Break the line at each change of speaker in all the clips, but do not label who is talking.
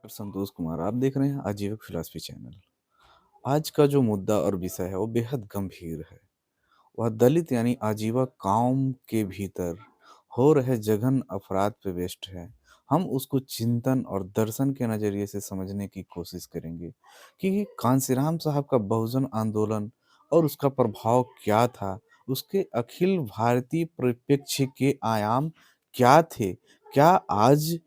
संतोष कुमार, आप देख रहे हैं आजीविक फिलॉसफी चैनल। आज का जो मुद्दा और विषय है वो बेहद गंभीर है। वह दलित यानी आजीवा कौम के भीतर हो रहे जघन अपराध पे बेस्ड है। हम उसको चिंतन और दर्शन के नजरिए से समझने की कोशिश करेंगे कि कांसीराम साहब का बहुजन आंदोलन और उसका प्रभाव क्या था, उसके अखिल भारतीय परिप्रेक्ष्य के आयाम क्या थे। क्या आज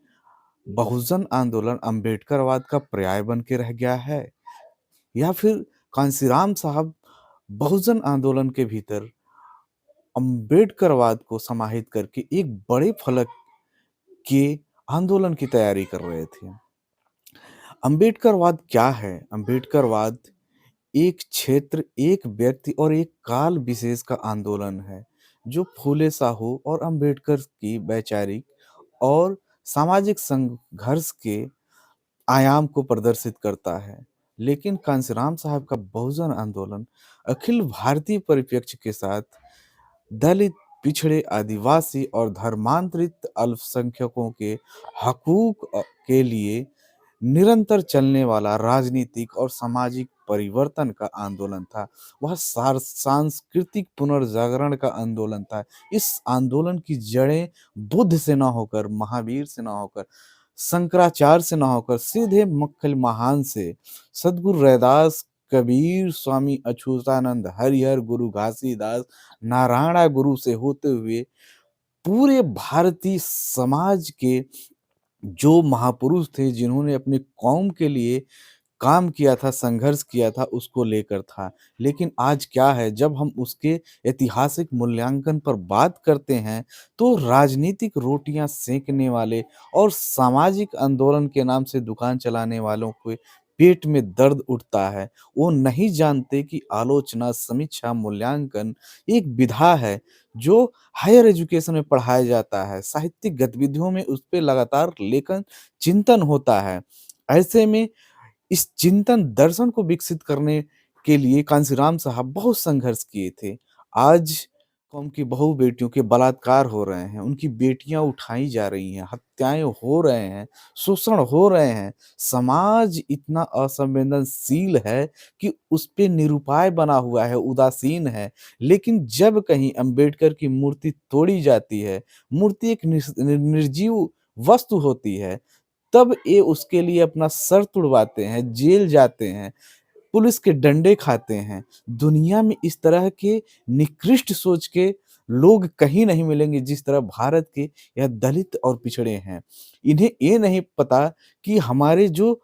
बहुजन आंदोलन अंबेडकरवाद का पर्याय बन के रह गया है, या फिर कांसीराम साहब बहुजन आंदोलन के भीतर अंबेडकरवाद को समाहित करके एक बड़े फलक के आंदोलन की तैयारी कर रहे थे। अंबेडकरवाद क्या है? अंबेडकरवाद एक क्षेत्र, एक व्यक्ति और एक काल विशेष का आंदोलन है जो फूले साहू और अंबेडकर की वैचारिक और सामाजिक संघर्ष के आयाम को प्रदर्शित करता है। लेकिन कांसीराम साहब का बहुजन आंदोलन अखिल भारतीय परिप्रेक्ष्य के साथ दलित, पिछड़े, आदिवासी और धर्मांतरित अल्पसंख्यकों के हकूक के लिए निरंतर चलने वाला राजनीतिक और सामाजिक परिवर्तन का आंदोलन था। वह सांस्कृतिक पुनर्जागरण का आंदोलन था। इस आंदोलन की जड़ें बुद्ध से ना होकर, महावीर से ना होकर, शंकराचार्य से ना होकर सीधे मक्खल महान से, सदगुरु रैदास, कबीर, स्वामी अछूतानंद, हरिहर गुरु घासीदास, नारायणा गुरु से होते हुए पूरे भारतीय समाज के जो महापुरुष थे जिन्होंने अपनी कौम के लिए काम किया था, संघर्ष किया था, उसको लेकर था। लेकिन आज क्या है, जब हम उसके ऐतिहासिक मूल्यांकन पर बात करते हैं, तो राजनीतिक रोटियां सेंकने वाले और सामाजिक आंदोलन के नाम से दुकान चलाने वालों के पेट में दर्द उठता है। वो नहीं जानते कि आलोचना, समीक्षा, मूल्यांकन एक विधा है जो हायर एजुकेशन में पढ़ाया जाता है। साहित्यिक गतिविधियों में उस पे लगातार लेखन, चिंतन होता है। ऐसे में इस चिंतन दर्शन को विकसित करने के लिए कांसीराम साहब बहुत संघर्ष किए थे। आज कौम की बहू बेटियों के बलात्कार हो रहे हैं, उनकी बेटियां उठाई जा रही हैं, हत्याएं हो रहे हैं, शोषण हो रहे हैं। समाज इतना असंवेदनशील है कि उस पे निरुपाय बना हुआ है, उदासीन है। लेकिन जब कहीं अंबेडकर की मूर्ति तोड़ी जाती है, मूर्ति एक निर्जीव वस्तु होती है, तब ये उसके लिए अपना सर तुड़वाते हैं, जेल जाते हैं, पुलिस के डंडे खाते हैं। दुनिया में इस तरह के निकृष्ट सोच के लोग कहीं नहीं मिलेंगे जिस तरह भारत के यह दलित और पिछड़े हैं। इन्हें ये नहीं पता कि हमारे जो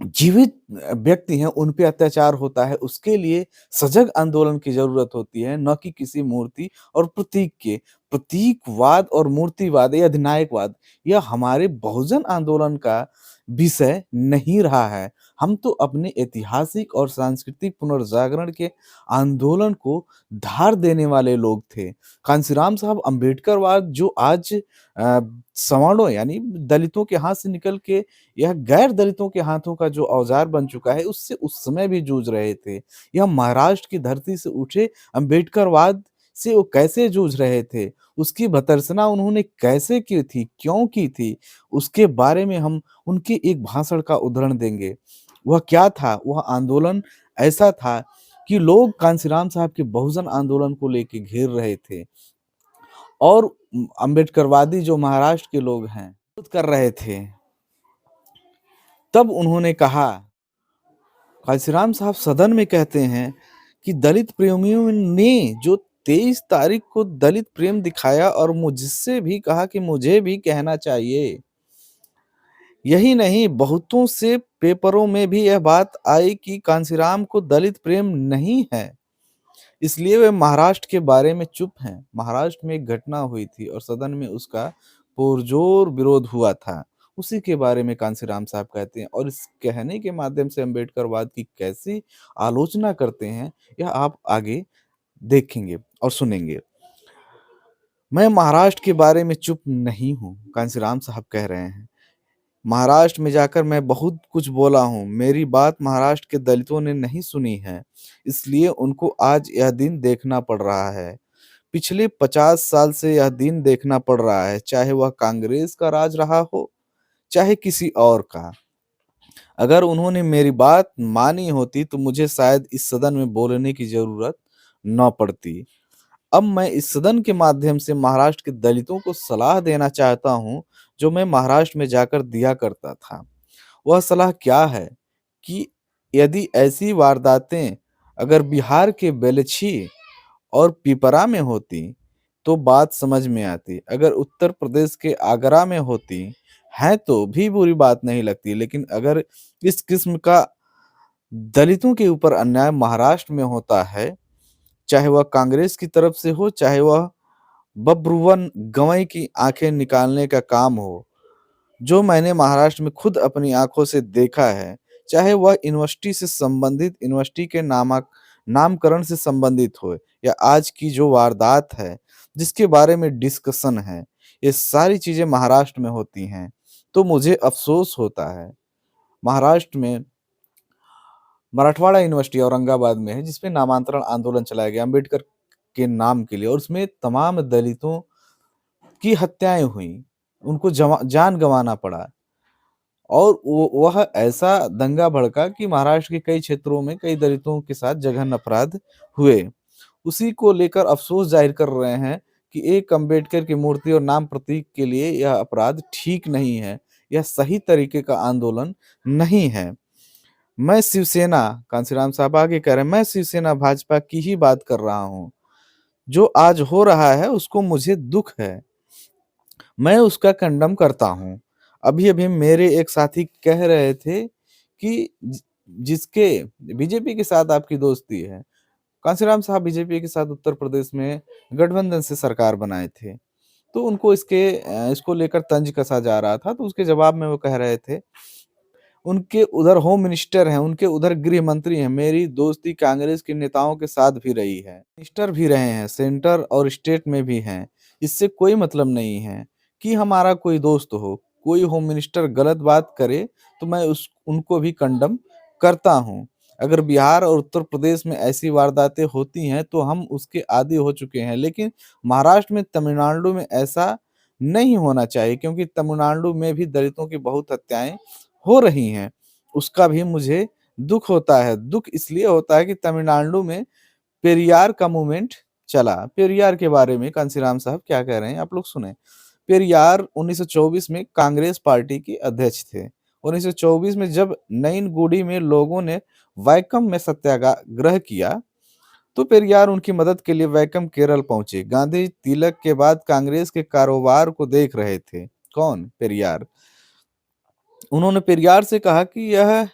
जीवित व्यक्ति हैं उन पे अत्याचार होता है, उसके लिए सजग आंदोलन की जरूरत होती है, न कि किसी मूर्ति और प्रतीक के। प्रतीकवाद और मूर्तिवाद या अधिनायकवाद यह हमारे बहुजन आंदोलन का विषय नहीं रहा है। हम तो अपने ऐतिहासिक और सांस्कृतिक पुनर्जागरण के आंदोलन को धार देने वाले लोग थे। कांसीराम साहब अंबेडकरवाद जो आज सवर्णों यानी दलितों के हाथ से निकल के यह गैर दलितों के हाथों का जो औजार बन चुका है, उससे उस समय भी जूझ रहे थे। यह महाराष्ट्र की धरती से उठे अंबेडकरवाद से वो कैसे जूझ रहे थे, उसकी भर्त्सना उन्होंने कैसे की थी, क्यों की थी, उसके बारे में हम उनके एक भाषण का उदाहरण देंगे। वह क्या था? वह आंदोलन ऐसा था कि लोग कांसीराम साहब के बहुजन आंदोलन को लेके घेर रहे थे और अंबेडकरवादी जो महाराष्ट्र के लोग हैं विरोध कर रहे थे। तब उन्होंने कहा, कांसीराम साहब सदन में कहते हैं कि दलित प्रेमियों ने जो 23 तारीख को दलित प्रेम दिखाया और मुझसे भी कहा कि मुझे भी कहना चाहिए। यही नहीं, बहुतों से पेपरों में भी यह बात आई कि कांसीराम को दलित प्रेम नहीं है, इसलिए वे महाराष्ट्र के बारे में चुप हैं। महाराष्ट्र में एक घटना हुई थी और सदन में उसका पुरजोर विरोध हुआ था। उसी के बारे में कांसीराम साहब कहते हैं और इस कहने के माध्यम से अंबेडकरवाद की कैसी आलोचना करते हैं, यह आप आगे देखेंगे और सुनेंगे। मैं महाराष्ट्र के बारे में चुप नहीं हूँ, कांसीराम साहब कह रहे हैं। महाराष्ट्र में जाकर मैं बहुत कुछ बोला हूँ। मेरी बात महाराष्ट्र के दलितों ने नहीं सुनी है, इसलिए उनको आज यह दिन देखना पड़ रहा है। पिछले 50 साल से यह दिन देखना पड़ रहा है, चाहे वह कांग्रेस का राज रहा हो, चाहे किसी और का। अगर उन्होंने मेरी बात मानी होती तो मुझे शायद इस सदन में बोलने की ज़रूरत ना पड़ती। अब मैं इस सदन के माध्यम से महाराष्ट्र के दलितों को सलाह देना चाहता हूँ, जो मैं महाराष्ट्र में जाकर दिया करता था। वह सलाह क्या है कि यदि ऐसी वारदातें अगर बिहार के बेलछी और पिपरा में होती, तो बात समझ में आती। अगर उत्तर प्रदेश के आगरा में होती हैं, तो भी बुरी बात नहीं लगती। लेकिन अगर इस किस्म का दलितों के ऊपर अन्याय महाराष्ट्र में होता है, चाहे वह कांग्रेस की तरफ से हो, चाहे वह बब्रुवन गवई की आँखें निकालने का काम हो, जो मैंने महाराष्ट्र में खुद अपनी आँखों से देखा है, चाहे वह यूनिवर्सिटी से संबंधित यूनिवर्सिटी के नामकरण से संबंधित हो या आज की जो वारदात है, जिसके बारे में डिस्कशन है, ये सारी चीज़ें महाराष्ट्र में होती हैं। तो मुझे अफ़सोस होता है, महाराष्ट्र में मराठवाड़ा यूनिवर्सिटी औरंगाबाद में है, जिसमें नामांतरण आंदोलन चलाया गया अम्बेडकर के नाम के लिए और उसमें तमाम दलितों की हत्याएँ हुईं, उनको जान गँवाना पड़ा। और वह ऐसा दंगा भड़का कि महाराष्ट्र के कई क्षेत्रों में कई दलितों के साथ जघन्य अपराध हुए। उसी को लेकर अफ़सोस ज़ाहिर कर रहे हैं कि एक अम्बेडकर की मूर्ति और नाम प्रतीक के लिए यह अपराध ठीक नहीं है, यह सही तरीके का आंदोलन नहीं है। मैं शिवसेना कांशीराम साहब आगे कह रहे हैं, मैं शिवसेना भाजपा की ही बात कर रहा हूँ। जो आज हो रहा है उसको मुझे दुःख है। मैं उसका कंडम करता हूँ। अभी-अभी मेरे एक साथी कह रहे थे कि जिसके बीजेपी के साथ आपकी दोस्ती है, कांशीराम साहब बीजेपी के साथ उत्तर प्रदेश में गठबंधन से सरकार बनाए थे। तो उनको इसको लेकर तंज कसा जा रहा था, तो उसके जवाब में वो कह रहे थे, उनके उधर होम मिनिस्टर हैं, उनके उधर गृह मंत्री हैं, मेरी दोस्ती कांग्रेस के नेताओं के साथ भी रही है। मिनिस्टर भी रहे हैं, सेंटर और स्टेट में भी हैं। इससे कोई मतलब नहीं है कि हमारा कोई दोस्त हो, कोई होम मिनिस्टर गलत बात करे तो मैं उस उनको भी कंडम करता हूँ। अगर बिहार और उत्तर प्रदेश में ऐसी वारदातें होती हैं तो हम उसके आदी हो चुके हैं, लेकिन महाराष्ट्र में, तमिलनाडु में ऐसा नहीं होना चाहिए क्योंकि तमिलनाडु में भी दलितों की बहुत हत्याएँ हो रही हैं। उसका भी मुझे दुःख होता है। दुःख इसलिए होता है कि तमिलनाडु में पेरियार का मूवमेंट चला। पेरियार के बारे में कांशीराम साहब क्या कह रहे हैं आप लोग सुनें। पेरियार 1924 में कांग्रेस पार्टी के अध्यक्ष थे। 1924 में जब नईनगुडी में लोगों ने वैक्कम में सत्याग्रह किया, तो पेरियार उनकी मदद के लिए वैक्कम केरल पहुंचे। गांधी तिलक के बाद कांग्रेस के कारोबार को देख रहे थे। कौन? पेरियार। उन्होंने पेरियार से कहा कि यह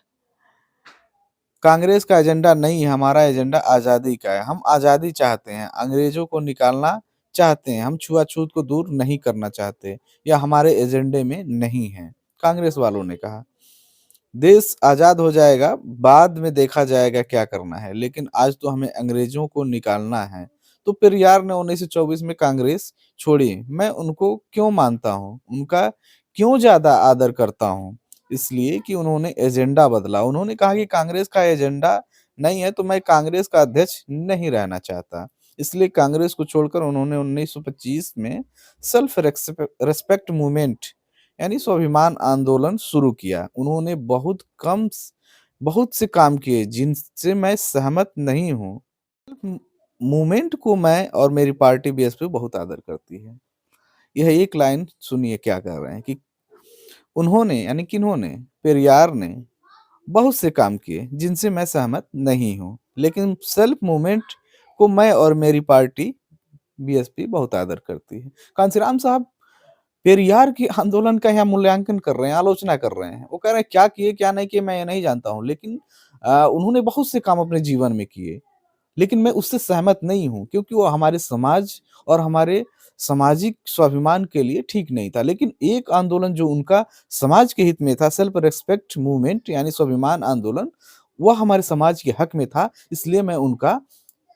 कांग्रेस का एजेंडा नहीं है, हमारा एजेंडा आज़ादी का है। हम आज़ादी चाहते हैं, अंग्रेज़ों को निकालना चाहते हैं, हम छुआ-छूत को दूर नहीं करना चाहते, यह हमारे एजेंडे में नहीं है, कांग्रेस वालों ने कहा। देश आज़ाद हो जाएगा, बाद में देखा जाएगा क्या करना है, लेकिन आज तो हमें अंग्रेज़ों को निकालना है। तो पेरियार ने 1924 में कांग्रेस छोड़ी। मैं उनको क्यों मानता हूँ, उनका क्यों ज़्यादा आदर करता हूँ? इसलिए कि उन्होंने एजेंडा बदला। उन्होंने कहा कि कांग्रेस का एजेंडा नहीं है, तो मैं कांग्रेस का अध्यक्ष नहीं रहना चाहता। इसलिए कांग्रेस को छोड़कर उन्होंने 1925 में सेल्फ रिस्पेक्ट मूवमेंट यानी स्वाभिमान आंदोलन शुरू किया। उन्होंने बहुत से काम किए जिनसे मैं सहमत नहीं हूँ। मूवमेंट को मैं और मेरी पार्टी बीएसपी बहुत आदर करती है। यह एक लाइन सुनिए क्या कह रहे हैं कि उन्होंने यानी किन्होंने? पेरियार ने बहुत से काम किए जिनसे मैं सहमत नहीं हूँ, लेकिन सेल्फ मूवमेंट को मैं और मेरी पार्टी बीएसपी बहुत आदर करती है। कांशीराम साहब पेरियार की आंदोलन का यहाँ मूल्यांकन कर रहे हैं, आलोचना कर रहे हैं। वो कह रहे हैं क्या किए, क्या नहीं किए मैं ये नहीं जानता हूँ, लेकिन उन्होंने बहुत से काम अपने जीवन में किए। लेकिन मैं उससे सहमत नहीं हूँ क्योंकि वो हमारे समाज और हमारे सामाजिक स्वाभिमान के लिए ठीक नहीं था। लेकिन एक आंदोलन जो उनका समाज के हित में था, सेल्फ रिस्पेक्ट मूवमेंट यानी स्वाभिमान आंदोलन, वह हमारे समाज के हक में था, इसलिए मैं उनका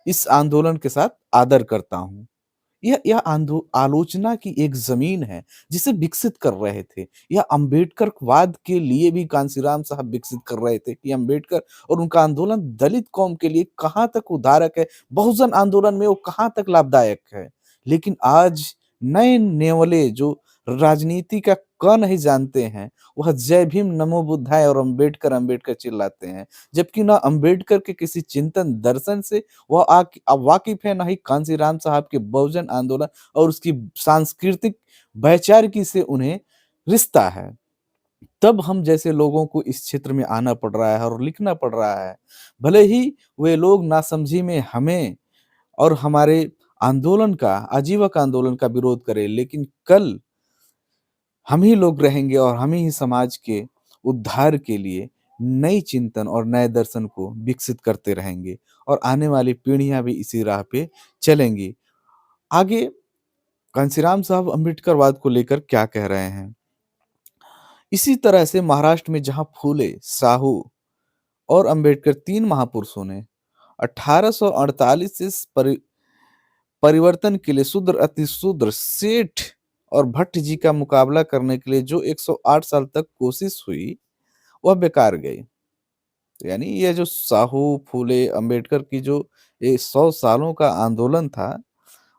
इस आंदोलन के साथ आदर करता हूँ। यह आलोचना की एक ज़मीन है, जिसे विकसित कर रहे थे। यह अम्बेडकरवाद के लिए भी कांशीराम साहब विकसित कर रहे थे कि अम्बेडकर और उनका आंदोलन दलित कौम के लिए कहाँ तक उद्धारक है, बहुजन आंदोलन में वो कहाँ तक लाभदायक है। लेकिन आज नए नेवले जो राजनीति का क नहीं जानते हैं, वह जय भीम, नमो बुद्धाय और अम्बेडकर, अम्बेडकर चिल्लाते हैं। जबकि ना अम्बेडकर के किसी चिंतन दर्शन से वह वाकिफ़ है, ना ही कांशीराम साहब के बहुजन आंदोलन और उसकी सांस्कृतिक वैचारिकी से उन्हें रिश्ता है। तब हम जैसे लोगों को इस क्षेत्र में आना पड़ रहा है और लिखना पड़ रहा है। भले ही वे लोग नासमझी में हमें और हमारे आंदोलन का, आजीविका आंदोलन का विरोध करें, लेकिन कल हम ही लोग रहेंगे और हम ही समाज के उद्धार के लिए नई चिंतन और नए दर्शन को विकसित करते रहेंगे और आने वाली पीढ़ियाँ भी इसी राह पे चलेंगी। आगे कांशीराम साहब अम्बेडकरवाद को लेकर क्या कह रहे हैं? इसी तरह से महाराष्ट्र में जहाँ फूले, साहू और अम्बेडकर 3 महापुरुषों ने 1848 से परिवर्तन के लिए शूद्र, अतिशूद्र, सेठ और भट्ट जी का मुकाबला करने के लिए जो 108 साल तक कोशिश हुई, वह बेकार गई। यानी ये जो साहू, फूले, अम्बेडकर की जो ये 100 सालों का आंदोलन था,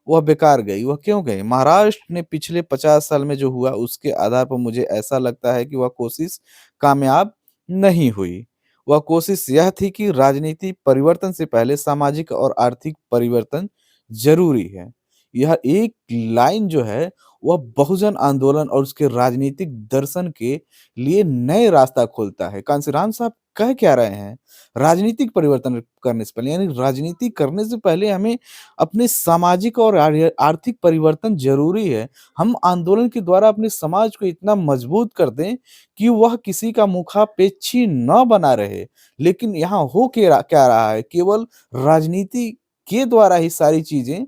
वह बेकार गई। वह क्यों गई? महाराष्ट्र ने पिछले 50 साल में जो हुआ उसके आधार पर मुझे ऐसा लगता है कि वह कोशिश कामयाब नहीं हुई। वह कोशिश यह थी कि राजनीति परिवर्तन से पहले सामाजिक और आर्थिक परिवर्तन ज़रूरी है। यह एक लाइन जो है वह बहुजन आंदोलन और उसके राजनीतिक दर्शन के लिए नए रास्ता खोलता है। कांशीराम साहब कह क्या रहे हैं? राजनीतिक परिवर्तन करने से पहले यानी राजनीति करने से पहले हमें अपने सामाजिक और आर्थिक परिवर्तन ज़रूरी है। हम आंदोलन के द्वारा अपने समाज को इतना मजबूत कर दें कि वह किसी का मुखापेक्षी न बना रहे। लेकिन यहाँ हो क्या रहा है? केवल राजनीति के द्वारा ही सारी चीज़ें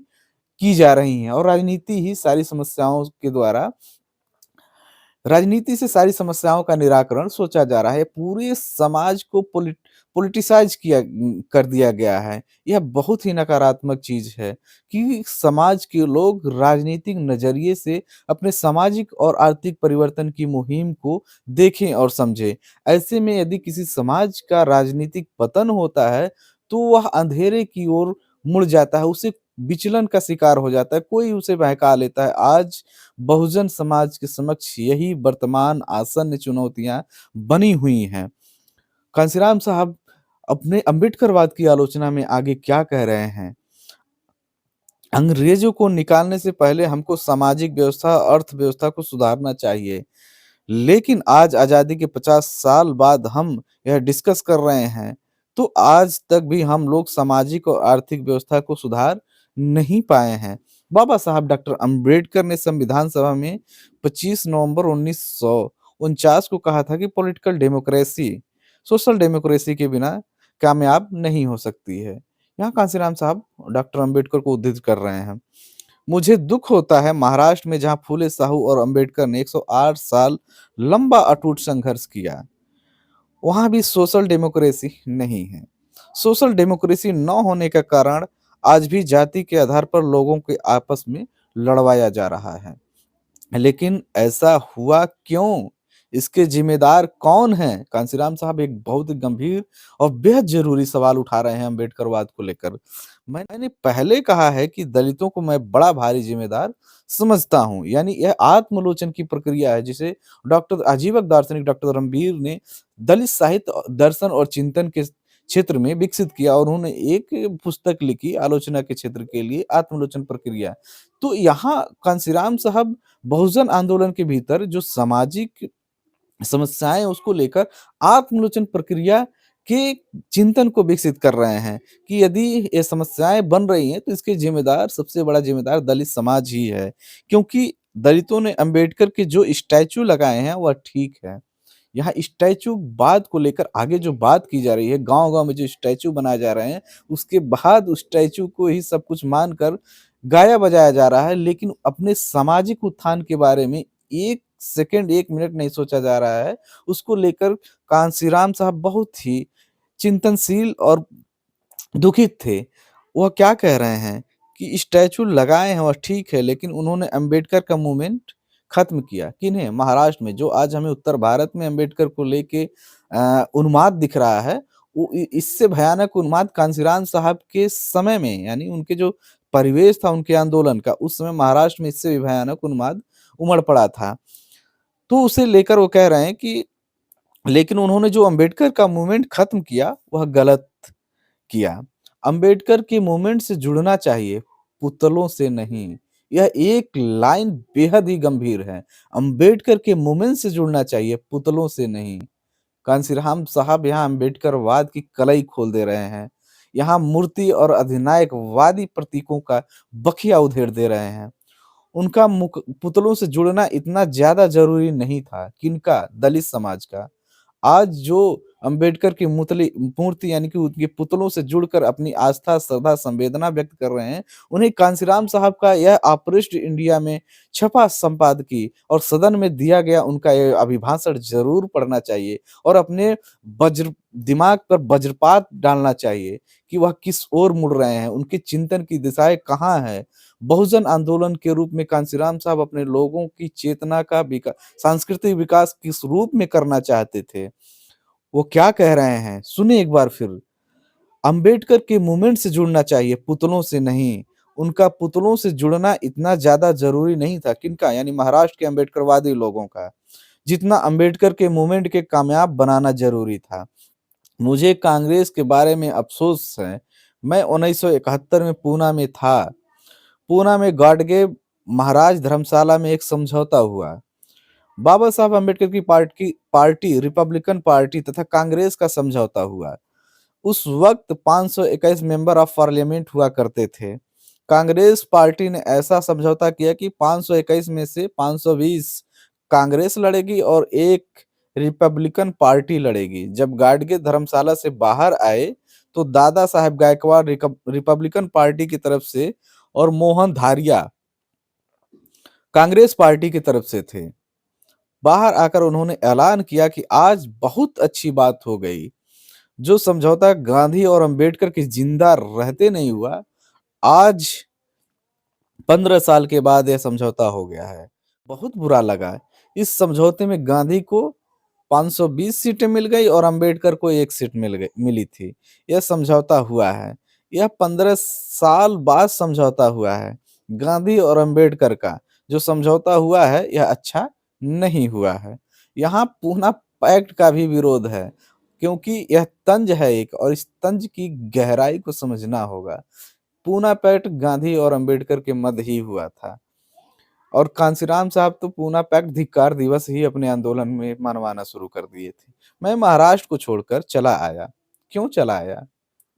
की जा रही हैं और राजनीति ही सारी समस्याओं के द्वारा राजनीति से सारी समस्याओं का निराकरण सोचा जा रहा है। पूरे समाज को पॉलिटिसाइज़ कर दिया गया है। यह बहुत ही नकारात्मक चीज़ है कि समाज के लोग राजनीतिक नज़रिए से अपने सामाजिक और आर्थिक परिवर्तन की मुहिम को देखें और समझें। ऐसे में यदि किसी समाज का राजनीतिक पतन होता है, तो वह अंधेरे की ओर मुड़ जाता है, उसे विचलन का शिकार हो जाता है, कोई उसे बहका लेता है। आज बहुजन समाज के समक्ष यही वर्तमान आसन्न चुनौतियाँ बनी हुई हैं। कांशीराम साहब अपने अम्बेडकरवाद की आलोचना में आगे क्या कह रहे हैं? अंग्रेजों को निकालने से पहले हमको सामाजिक व्यवस्था, अर्थव्यवस्था को सुधारना चाहिए। लेकिन आज आज़ादी के 50 साल बाद हम यह डिस्कस कर रहे हैं, तो आज तक भी हम लोग सामाजिक और आर्थिक व्यवस्था को सुधार नहीं पाए हैं। बाबा साहब डॉक्टर अम्बेडकर ने संविधान सभा में 25 नवंबर 1949 को कहा था कि पॉलिटिकल डेमोक्रेसी, सोशल डेमोक्रेसी के बिना कामयाब नहीं हो सकती है। यहाँ कांशीराम साहब डॉक्टर अम्बेडकर को उद्धृत कर रहे हैं। मुझे दुःख होता है महाराष्ट्र में जहाँ फूले, साहू और अम्बेडकर ने 108 साल लंबा अटूट संघर्ष किया, वहाँ भी सोशल डेमोक्रेसी नहीं है। सोशल डेमोक्रेसी न होने का कारण आज भी जाति के आधार पर लोगों के आपस में लड़वाया जा रहा है। लेकिन ऐसा हुआ क्यों? इसके ज़िम्मेदार कौन हैं? कांशीराम साहब एक बहुत गंभीर और बेहद ज़रूरी सवाल उठा रहे हैं अम्बेडकरवाद को लेकर। मैंने पहले कहा है कि दलितों को मैं बड़ा भारी ज़िम्मेदार समझता हूँ। यानी यह आत्मलोचन की प्रक्रिया है जिसे आजीवक दार्शनिक डॉक्टर रणबीर ने दलित साहित्य, दर्शन और चिंतन के क्षेत्र में विकसित किया और उन्होंने एक पुस्तक लिखी आलोचना के क्षेत्र के लिए आत्मलोचन प्रक्रिया। तो यहाँ कांशीराम साहब बहुजन आंदोलन के भीतर जो सामाजिक समस्याएँ हैं उसको लेकर आत्मलोचन प्रक्रिया के चिंतन को विकसित कर रहे हैं कि यदि ये समस्याएँ बन रही हैं तो इसके ज़िम्मेदार सबसे बड़ा ज़िम्मेदार दलित समाज ही है। क्योंकि दलितों ने अम्बेडकर के जो स्टैच्यू लगाए हैं वह ठीक है। यहाँ स्टैच्यू बाद को लेकर आगे जो बात की जा रही है, गाँव-गाँव में जो स्टैच्यू बनाए जा रहे हैं, उसके बाद उस स्टैच्यू को ही सब कुछ मानकर गाया-बजाया जा रहा है, लेकिन अपने सामाजिक उत्थान के बारे में 1 सेकंड, 1 मिनट नहीं सोचा जा रहा है। उसको लेकर कांशीराम साहब बहुत ही चिंतनशील और दुखित थे। वह क्या कह रहे हैं कि स्टैच्यू लगाए हैं वह ठीक है, लेकिन उन्होंने अम्बेडकर का मूवमेंट खत्म किया। किन्हें? महाराष्ट्र में। जो आज हमें उत्तर भारत में अम्बेडकर को लेके उन्माद दिख रहा है, वो इससे भयानक उन्माद कांशीराम साहब के समय में यानी उनके जो परिवेश था उनके आंदोलन का, उस समय महाराष्ट्र में इससे भी भयानक उन्माद उमड़ पड़ा था। तो उसे लेकर वो कह रहे हैं कि लेकिन उन्होंने जो अम्बेडकर का मूवमेंट खत्म किया, वह गलत किया। अम्बेडकर के मूवमेंट से जुड़ना चाहिए, पुतलों से नहीं। यह एक लाइन बेहद ही गंभीर है। अम्बेडकर के मूवमेंट से जुड़ना चाहिए, पुतलों से नहीं। कांशीराम साहब यहाँ अम्बेडकरवाद की कलई खोल दे रहे हैं। यहाँ मूर्ति और अधिनायकवादी प्रतीकों का बखिया उधेड़ दे रहे हैं। उनका पुतलों से जुड़ना इतना ज्यादा जरूरी नहीं था। किनका? दलित समाज का। आज जो अंबेडकर की मुतली मूर्ति यानी कि उनके पुतलों से जुड़कर अपनी आस्था, श्रद्धा, संवेदना व्यक्त कर रहे हैं, उन्हें कांशीराम साहब का यह अपृष्ट इंडिया में छपा संपादकीय और सदन में दिया गया उनका यह अभिभाषण ज़रूर पढ़ना चाहिए और अपने वज्र दिमाग पर वज्रपात डालना चाहिए कि वह किस ओर मुड़ रहे हैं, उनके चिंतन की दिशाएँ कहाँ हैं। बहुजन आंदोलन के रूप में कांशीराम साहब अपने लोगों की चेतना का सांस्कृतिक विकास किस रूप में करना चाहते थे? वो क्या कह रहे हैं? सुनिए एक बार फिर। अंबेडकर के मूवमेंट से जुड़ना चाहिए, पुतलों से नहीं। उनका पुतलों से जुड़ना इतना ज़्यादा ज़रूरी नहीं था। किनका? यानी महाराष्ट्र के अंबेडकरवादी लोगों का, जितना अंबेडकर के मूवमेंट के कामयाब बनाना ज़रूरी था। मुझे कांग्रेस के बारे में अफ़सोस है। मैं 1971 में पूना में था। पूना में गाडगे महाराज धर्मशाला में एक समझौता हुआ। बाबा साहब अम्बेडकर की पार्टी रिपब्लिकन पार्टी तथा कांग्रेस का समझौता हुआ। उस वक्त 521 मेंबर ऑफ पार्लियामेंट हुआ करते थे। कांग्रेस पार्टी ने ऐसा समझौता किया कि 521 में से 520 कांग्रेस लड़ेगी और एक रिपब्लिकन पार्टी लड़ेगी। जब गाडगे धर्मशाला से बाहर आए तो दादा साहब गायकवाड़ रिपब्लिकन पार्टी की तरफ से और मोहन धारिया कांग्रेस पार्टी की तरफ से थे। बाहर आकर उन्होंने ऐलान किया कि आज बहुत अच्छी बात हो गई। जो समझौता गांधी और अंबेडकर के जिंदा रहते नहीं हुआ, आज 15 साल के बाद यह समझौता हो गया है। बहुत बुरा लगा। इस समझौते में गांधी को 520 सीटें मिल गई और अंबेडकर को 1 सीट मिली थी। यह समझौता हुआ है। यह 15 साल बाद समझौता हुआ है। गांधी और अंबेडकर का जो समझौता हुआ है, यह अच्छा नहीं हुआ है। यहाँ पूना पैक्ट का भी विरोध है, क्योंकि यह तंज है एक, और इस तंज की गहराई को समझना होगा। पूना पैक्ट गांधी और अंबेडकर के मध्य ही हुआ था और कांशीराम साहब तो पूना पैक्ट धिक्कार दिवस ही अपने आंदोलन में मनवाना शुरू कर दिए थे। मैं महाराष्ट्र को छोड़कर चला आया। क्यों चला आया?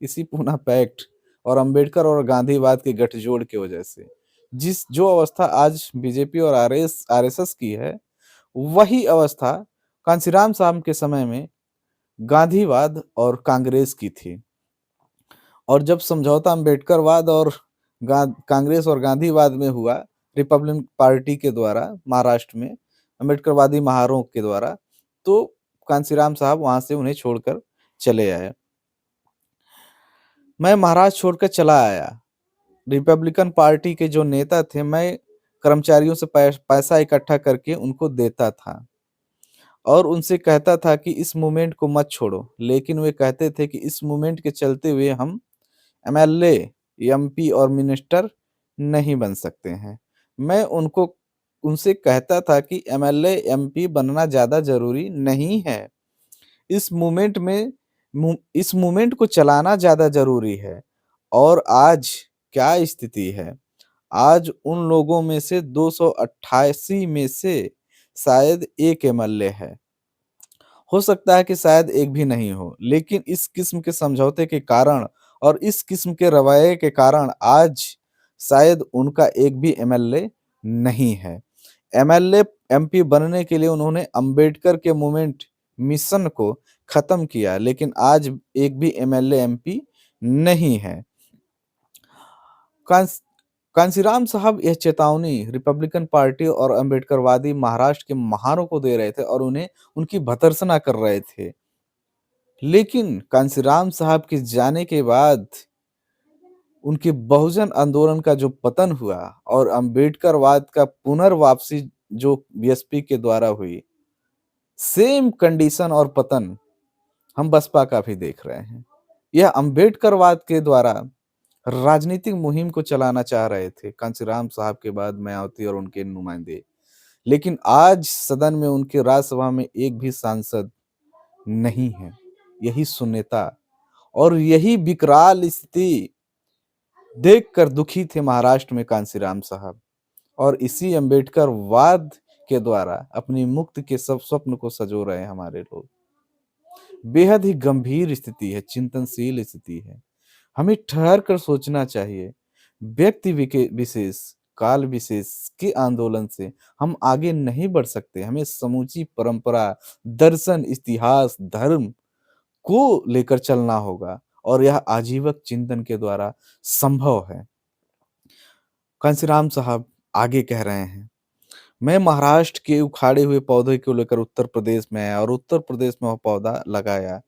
इसी पूना पैक्ट और अंबेडकर और गांधीवाद के गठजोड़ की वजह से। जिस जो अवस्था आज बीजेपी और आरएसएस की है, वही अवस्था कांशीराम साहब के समय में गांधीवाद और कांग्रेस की थी। और जब समझौता अंबेडकरवाद और कांग्रेस और गांधीवाद में हुआ, रिपब्लिकन पार्टी के द्वारा महाराष्ट्र में अंबेडकरवादी महारों के द्वारा, तो कांशीराम साहब वहां से उन्हें छोड़कर चले आए। मैं महाराष्ट्र छोड़कर चला आया। रिपब्लिकन पार्टी के जो नेता थे, मैं कर्मचारियों से पैसा इकट्ठा करके उनको देता था और उनसे कहता था कि इस मूवमेंट को मत छोड़ो। लेकिन वे कहते थे कि इस मूवमेंट के चलते हुए हम एमएलए, एमपी और मिनिस्टर नहीं बन सकते हैं। मैं उनसे कहता था कि एमएलए, एमपी बनना ज़्यादा ज़रूरी नहीं है। इस मूवमेंट में इस मूवमेंट को चलाना ज़्यादा ज़रूरी है। और आज क्या स्थिति है? आज उन लोगों में से 288 में से शायद 1 एमएलए है। हो सकता है कि शायद एक भी नहीं हो, लेकिन इस किस्म के समझौते के कारण और इस किस्म के रवैये के कारण आज शायद उनका एक भी एमएलए नहीं है। एमएलए, एमपी बनने के लिए उन्होंने अंबेडकर के मूवमेंट मिशन को खत्म किया, लेकिन आज एक भी एमएलए, एमपी नहीं है। कांस कांशीराम साहब यह चेतावनी रिपब्लिकन पार्टी और अंबेडकरवादी महाराष्ट्र के महारों को दे रहे थे और उन्हें उनकी भर्त्सना कर रहे थे। लेकिन कांशीराम साहब के जाने के बाद उनके बहुजन आंदोलन का जो पतन हुआ और अंबेडकरवाद का पुनर्वापसी जो बीएसपी के द्वारा हुई, सेम कंडीशन और पतन हम बसपा का भी देख रहे हैं। यह अंबेडकरवाद के द्वारा राजनीतिक मुहिम को चलाना चाह रहे थे कांशीराम साहब के बाद मायावती और उनके नुमाइंदे। लेकिन आज सदन में उनके राज्यसभा में एक भी सांसद नहीं है। यही शून्यता और यही विकराल स्थिति देखकर दुखी थे महाराष्ट्र में कांशीराम साहब और इसी अम्बेडकरवाद के द्वारा अपनी मुक्ति के सब स्वप्न को संजो रहे हैं हमारे लोग। बेहद ही गंभीर स्थिति है, चिंतनशील स्थिति है। हमें ठहर कर सोचना चाहिए। व्यक्ति विशेष, काल विशेष के आंदोलन से हम आगे नहीं बढ़ सकते। हमें समूची परंपरा, दर्शन, इतिहास, धर्म को लेकर चलना होगा और यह आजीवन चिंतन के द्वारा संभव है। कांशीराम साहब आगे कह रहे हैं, मैं महाराष्ट्र के उखाड़े हुए पौधे को लेकर उत्तर प्रदेश में आया और उत्तर प्रदेश में वह पौधा लगाया।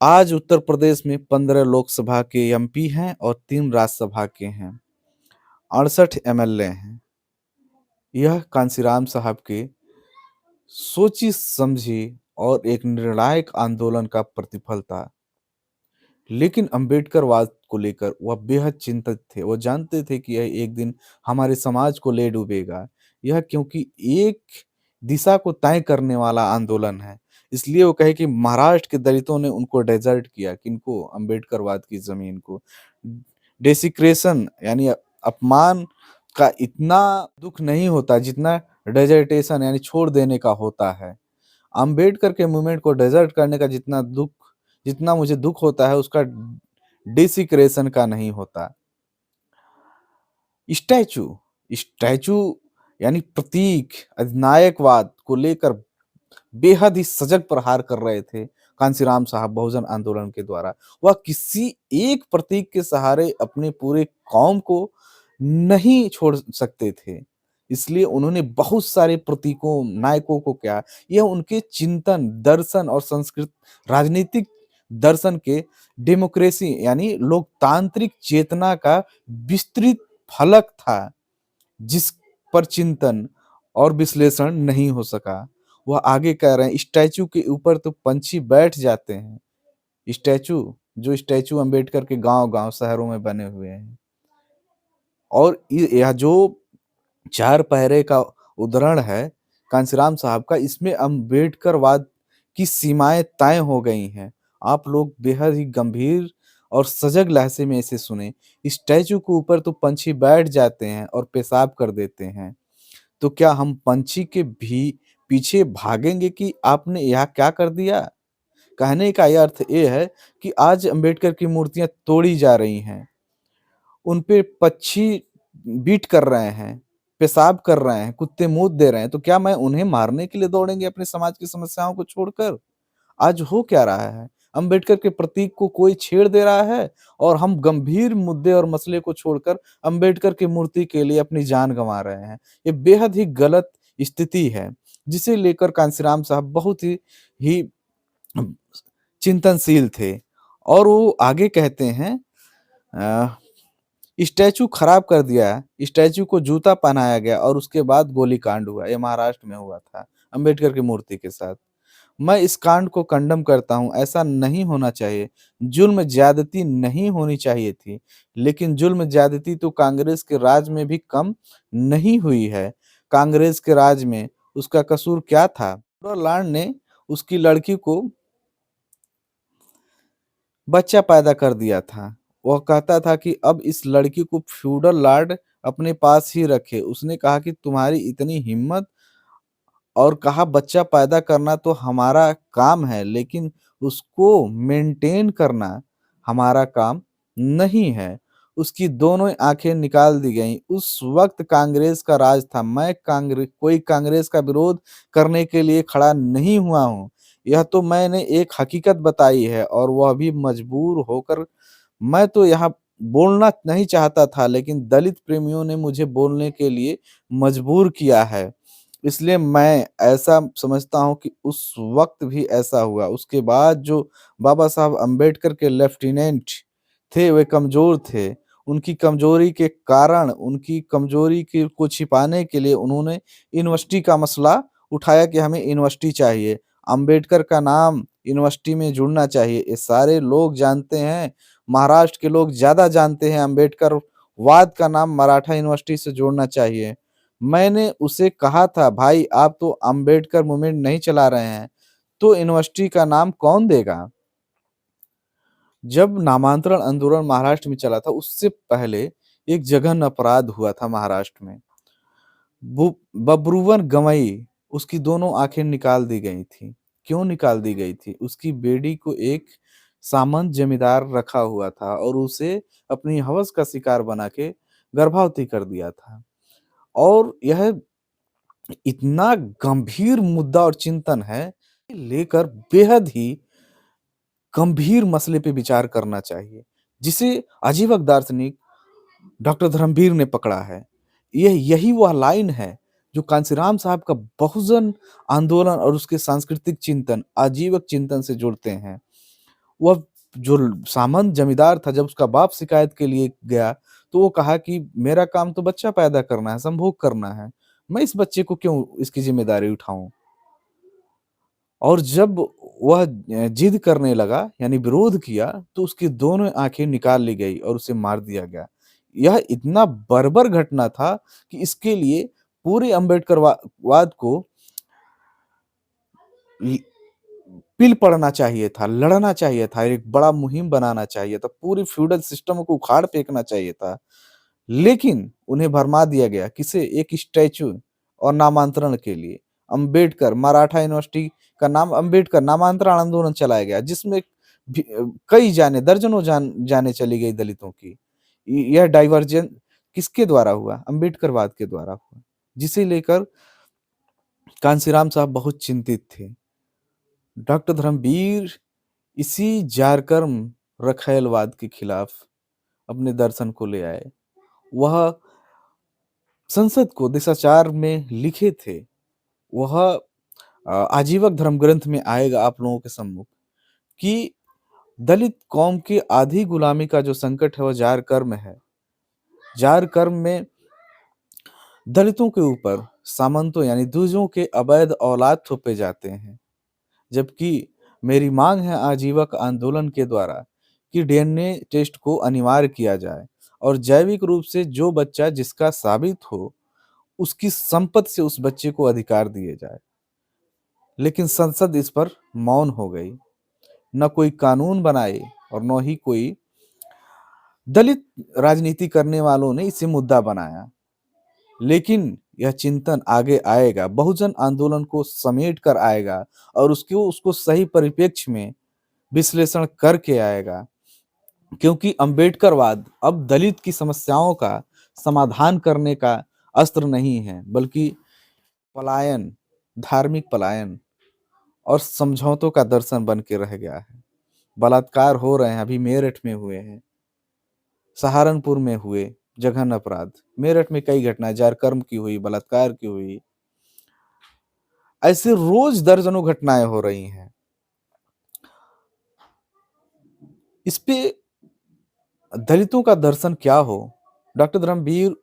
आज उत्तर प्रदेश में 15 लोकसभा के एमपी हैं और 3 राज्यसभा के हैं। 68 एमएलए हैं। यह कांशीराम साहब के सोची समझी और एक निर्णायक आंदोलन का प्रतिफल था। लेकिन अम्बेडकरवाद को लेकर वह बेहद चिंतित थे। वो जानते थे कि यह एक दिन हमारे समाज को ले डूबेगा। यह क्योंकि एक दिशा को तय करने वाला आंदोलन है। इसलिए वो कहे कि महाराष्ट्र के दलितों ने उनको डेज़र्ट किया, किनको? अम्बेडकरवाद की ज़मीन को। डेसिक्रेशन यानी अपमान का इतना दुःख नहीं होता जितना डेज़र्टेशन यानी छोड़ देने का होता है। अम्बेडकर के मूवमेंट को डेज़र्ट करने का जितना मुझे दुःख होता है उसका डेसिक्रेशन का नहीं होता। स्टैचू स्टैचू यानी प्रतीक अधिनायकवाद को लेकर बेहद ही सजग प्रहार कर रहे थे कांशीराम साहब बहुजन आंदोलन के द्वारा। वह किसी एक प्रतीक के सहारे अपने पूरे कौम को नहीं छोड़ सकते थे। इसलिए उन्होंने बहुत सारे प्रतीकों, नायकों को क्या, यह उनके चिंतन, दर्शन और राजनीतिक दर्शन के डेमोक्रेसी यानी लोकतांत्रिक चेतना का विस्तृत फलक था, जिस पर चिंतन और विश्लेषण नहीं हो सका। वह आगे कह रहे हैं, स्टैचू के ऊपर तो पंछी बैठ जाते हैं। स्टैचू अंबेडकर के गांव-गांव शहरों में बने हुए हैं। और यह जो चार पहरे का उद्धरण है कांशीराम साहब का, इसमें अम्बेडकरवाद की सीमाएं तय हो गई हैं। आप लोग बेहद ही गंभीर और सजग लहजे में इसे सुने। स्टैचू के ऊपर तो पंछी बैठ जाते हैं और पेशाब कर देते हैं। तो क्या हम पंछी के भी पीछे भागेंगे कि आपने यह क्या कर दिया? कहने का यह अर्थ ये है कि आज अंबेडकर की मूर्तियां तोड़ी जा रही हैं। उन पे पक्षी बीट कर रहे हैं, पेशाब कर रहे हैं, कुत्ते मूत दे रहे हैं, तो क्या मैं उन्हें मारने के लिए दौड़ेंगे अपने समाज की समस्याओं को छोड़कर? आज हो क्या रहा है? अंबेडकर के प्रतीक को कोई छेड़ दे रहा है और हम गंभीर मुद्दे और मसले को छोड़कर अंबेडकर की मूर्ति के लिए अपनी जान गंवा रहे हैं। ये बेहद ही गलत स्थिति है, जिसे लेकर कांशीराम साहब बहुत ही चिंतनशील थे और वो आगे कहते हैं, अ स्टैचू खराब कर दिया, स्टैचू को जूता पहनाया गया और उसके बाद गोलीकांड हुआ। ये महाराष्ट्र में हुआ था अंबेडकर की मूर्ति के साथ। मैं इस कांड को कंडेम करता हूँ, ऐसा नहीं होना चाहिए। जुल्म ज्यादती नहीं होनी चाहिए थी, लेकिन जुल्म ज्यादती तो कांग्रेस के राज में भी कम नहीं हुई है। कांग्रेस के राज में उसका कसूर क्या था? लॉर्ड ने उसकी लड़की को बच्चा पैदा कर दिया था। वह कहता था कि अब इस लड़की को फ्यूडल लॉर्ड अपने पास ही रखे। उसने कहा कि तुम्हारी इतनी हिम्मत, और कहा बच्चा पैदा करना तो हमारा काम है, लेकिन उसको मेंटेन करना हमारा काम नहीं है। उसकी दोनों आंखें निकाल दी गईं। उस वक्त कांग्रेस का राज था। मैं कोई कांग्रेस का विरोध करने के लिए खड़ा नहीं हुआ हूँ। यह तो मैंने एक हकीकत बताई है और वह भी मजबूर होकर। मैं तो यहाँ बोलना नहीं चाहता था, लेकिन दलित प्रेमियों ने मुझे बोलने के लिए मजबूर किया है। इसलिए मैं ऐसा समझता हूँ कि उस वक़्त भी ऐसा हुआ। उसके बाद जो बाबा साहब अम्बेडकर के लेफ्टिनेंट थे, वे कमज़ोर थे। उनकी कमज़ोरी के कारण, उनकी कमज़ोरी के को छिपाने के लिए उन्होंने यूनिवर्सिटी का मसला उठाया कि हमें यूनिवर्सिटी चाहिए। अम्बेडकर का नाम यूनिवर्सिटी में जुड़ना चाहिए। ये सारे लोग जानते हैं, महाराष्ट्र के लोग ज़्यादा जानते हैं अम्बेडकर वाद का नाम मराठा यूनिवर्सिटी से जोड़ना चाहिए। मैंने उसे कहा था, भाई आप तो अंबेडकर मूवमेंट नहीं चला रहे हैं, तो यूनिवर्सिटी का नाम कौन देगा? जब नामांतरण आंदोलन महाराष्ट्र में चला था, उससे पहले एक जघन्य अपराध हुआ था महाराष्ट्र में। बब्रुवन गवई, उसकी दोनों आंखें निकाल दी गई थी। क्यों निकाल दी गई थी? उसकी बेटी को एक सामंत जमींदार रखा हुआ था और उसे अपनी हवस का शिकार बना के गर्भवती कर दिया था। और यह इतना गंभीर मुद्दा और चिंतन है, लेकर बेहद ही गंभीर मसले पे विचार करना चाहिए, जिसे आजीवक दार्शनिक डॉक्टर धर्मवीर ने पकड़ा है। यही वह लाइन है जो कांशीराम साहब का बहुजन आंदोलन और उसके सांस्कृतिक चिंतन, आजीवक चिंतन से जुड़ते हैं। वह जो सामंत जमींदार था, जब उसका बाप शिकायत के लिए गया, तो वो कहा कि मेरा काम तो बच्चा पैदा करना है, संभोग करना है, मैं इस बच्चे को क्यों इसकी जिम्मेदारी उठाऊं? और जब वह जिद करने लगा, यानी विरोध किया, तो उसकी दोनों आंखें निकाल ली गई और उसे मार दिया गया। यह इतना बर्बर घटना था कि इसके लिए पूरे वाद को ल- पिल पड़ना चाहिए था, लड़ना चाहिए था, एक बड़ा मुहिम बनाना चाहिए था, पूरी फ्यूडल सिस्टम को उखाड़ फेंकना चाहिए था। लेकिन उन्हें भरमा दिया गया, किसे? एक स्टैचू और नामांतरण के लिए। अंबेडकर, मराठा यूनिवर्सिटी का नाम अंबेडकर, नामांतरण आंदोलन चलाया गया, जिसमें कई जाने, दर्जनों जाने चली गई दलितों की। यह डाइवर्जन किसके द्वारा हुआ? अंबेडकरवाद के द्वारा हुआ, जिसे लेकर कांशीराम साहब बहुत चिंतित थे। डॉक्टर धर्मवीर इसी जारकर्म रखैलवाद के खिलाफ अपने दर्शन को ले आए। वह संसद को दिशाचार में लिखे थे। वह आजीवक धर्म ग्रंथ में आएगा आप लोगों के सम्मुख कि दलित कौम की आधी गुलामी का जो संकट है, वह जार कर्म है। जार कर्म में दलितों के ऊपर सामंतों यानी दूजों के अवैध औलाद थोपे जाते हैं। जबकि मेरी मांग है आजीवक आंदोलन के द्वारा कि डीएनए टेस्ट को अनिवार्य किया जाए और जैविक रूप से जो बच्चा जिसका साबित हो, उसकी संपत्ति से उस बच्चे को अधिकार दिए जाए। लेकिन संसद इस पर मौन हो गई। न कोई कानून बनाए और न ही कोई दलित राजनीति करने वालों ने इसे मुद्दा बनाया। लेकिन यह चिंतन आगे आएगा, बहुजन आंदोलन को समेट कर आएगा और उसको सही परिप्रेक्ष्य में विश्लेषण करके आएगा। क्योंकि अंबेडकरवाद अब दलित की समस्याओं का समाधान करने का अस्त्र नहीं है, बल्कि पलायन, धार्मिक पलायन और समझौतों का दर्शन बन के रह गया है। बलात्कार हो रहे हैं, अभी मेरठ में हुए हैं, सहारनपुर में हुए जघन्य अपराध, मेरठ में कई घटनाएं जारकर्म की हुई, बलात्कार की हुई, ऐसे रोज दर्जनों घटनाएं हो रही हैं। इस पे दलितों का दर्शन क्या हो? डॉक्टर धर्मवीर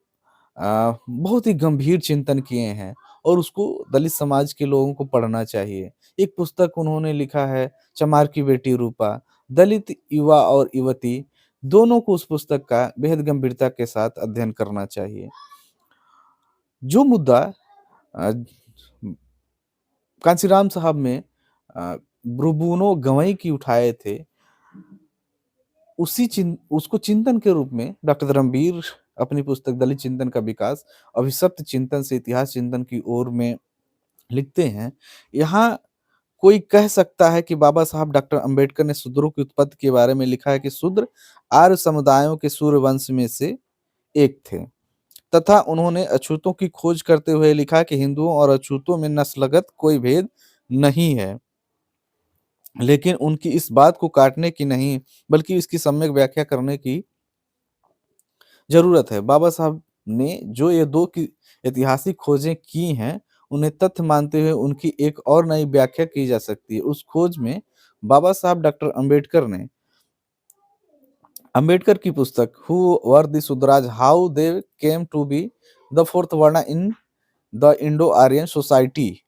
बहुत ही गंभीर चिंतन किए हैं और उसको दलित समाज के लोगों को पढ़ना चाहिए। एक पुस्तक उन्होंने लिखा है, चमार की बेटी रूपा। दलित युवा और युवती दोनों को उस पुस्तक का बेहद गंभीरता के साथ अध्ययन करना चाहिए। जो मुद्दा अ, कांशीराम साहब में ब्रुबुनो गवई की उठाए थे, उसको चिंतन के रूप में डॉक्टर धर्मवीर अपनी पुस्तक दलित चिंतन का विकास अभिशप्त चिंतन से इतिहास चिंतन की ओर में लिखते हैं। यहाँ कोई कह सकता है कि बाबा साहब डॉक्टर अंबेडकर ने शूद्रों की उत्पत्ति के बारे में लिखा है कि शूद्र आर्य समुदायों के सूर्यवंश में से एक थे, तथा उन्होंने अछूतों की खोज करते हुए लिखा कि हिंदुओं और अछूतों में नस्लगत कोई भेद नहीं है, लेकिन उनकी इस बात को काटने की नहीं, बल्कि इसकी सम्यक व्याख्या करने की जरूरत है। बाबा साहब ने जो ये दो की ऐतिहासिक खोजें की हैं, उन्हें तथ्य मानते हुए उनकी एक और नई व्याख्या की जा सकती है। उस खोज में बाबा साहब डॉक्टर अंबेडकर ने अंबेडकर की पुस्तक who were the Shudras, how they came to be the fourth varna in the Indo Aryan society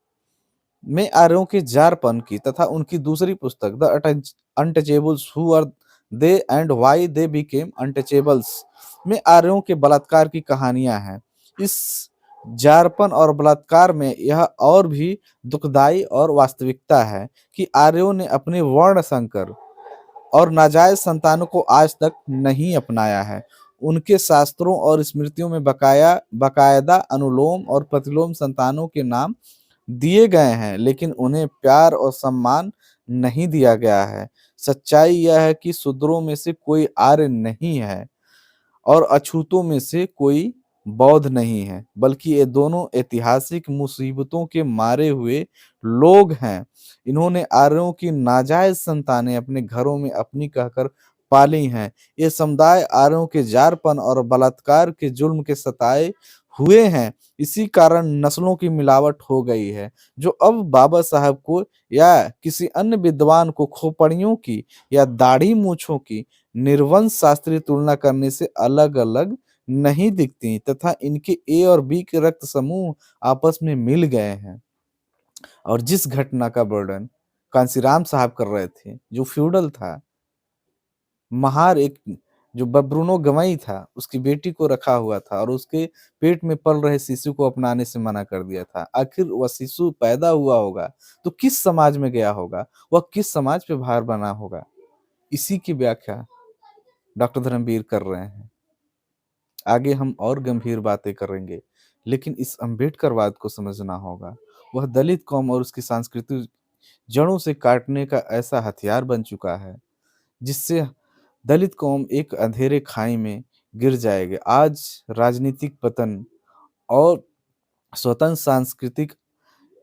में आर्यों के जारपन की, तथा उनकी दूसरी पुस्तक the untouchables who are they and why they became untouchables में आर्यों के बलात्कार की कहानियां हैं। इस जारपन और बलात्कार में यह और भी दुखदाई और वास्तविकता है कि आर्यों ने अपने वर्ण संकर और नाजायज संतानों को आज तक नहीं अपनाया है। उनके शास्त्रों और स्मृतियों में बकायदा अनुलोम और प्रतिलोम संतानों के नाम दिए गए हैं, लेकिन उन्हें प्यार और सम्मान नहीं दिया गया है। सच्चाई यह है कि शूद्रों में से कोई आर्य नहीं है और अछूतों में से कोई बौद्ध नहीं है, बल्कि ये दोनों ऐतिहासिक मुसीबतों के मारे हुए लोग हैं। इन्होंने आर्यों की नाजायज संतानें अपने घरों में अपनी कहकर पाली हैं। ये समुदाय आर्यों के जारपन और बलात्कार के जुल्म के सताए हुए हैं। इसी कारण नस्लों की मिलावट हो गई है, जो अब बाबा साहब को या किसी अन्य विद्वान को खोपड़ियों की या दाढ़ी मूछों की निर्वंश शास्त्रीय तुलना करने से अलग-अलग नहीं दिखती, तथा इनके ए और बी के रक्त समूह आपस में मिल गए हैं। और जिस घटना का वर्णन कांशीराम साहब कर रहे थे, जो फ्यूडल था, महार एक जो ब्रूनो गवई था, उसकी बेटी को रखा हुआ था और उसके पेट में पल रहे शिशु को अपनाने से मना कर दिया था। आखिर वह शिशु पैदा हुआ होगा तो किस समाज में गया होगा? वह किस समाज पे भार बना होगा? इसी की व्याख्या डॉक्टर धर्मवीर कर रहे हैं। आगे हम और गंभीर बातें करेंगे, लेकिन इस अम्बेडकरवाद को समझना होगा। वह दलित कौम और उसकी सांस्कृतिक जड़ों से काटने का ऐसा हथियार बन चुका है, जिससे दलित कौम एक अंधेरे खाई में गिर जाएगी। आज राजनीतिक पतन और स्वतंत्र सांस्कृतिक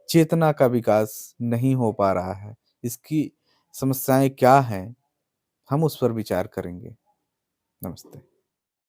चेतना का विकास नहीं हो पा रहा है। इसकी समस्याएँ क्या हैं? हम उस पर विचार करेंगे। नमस्ते।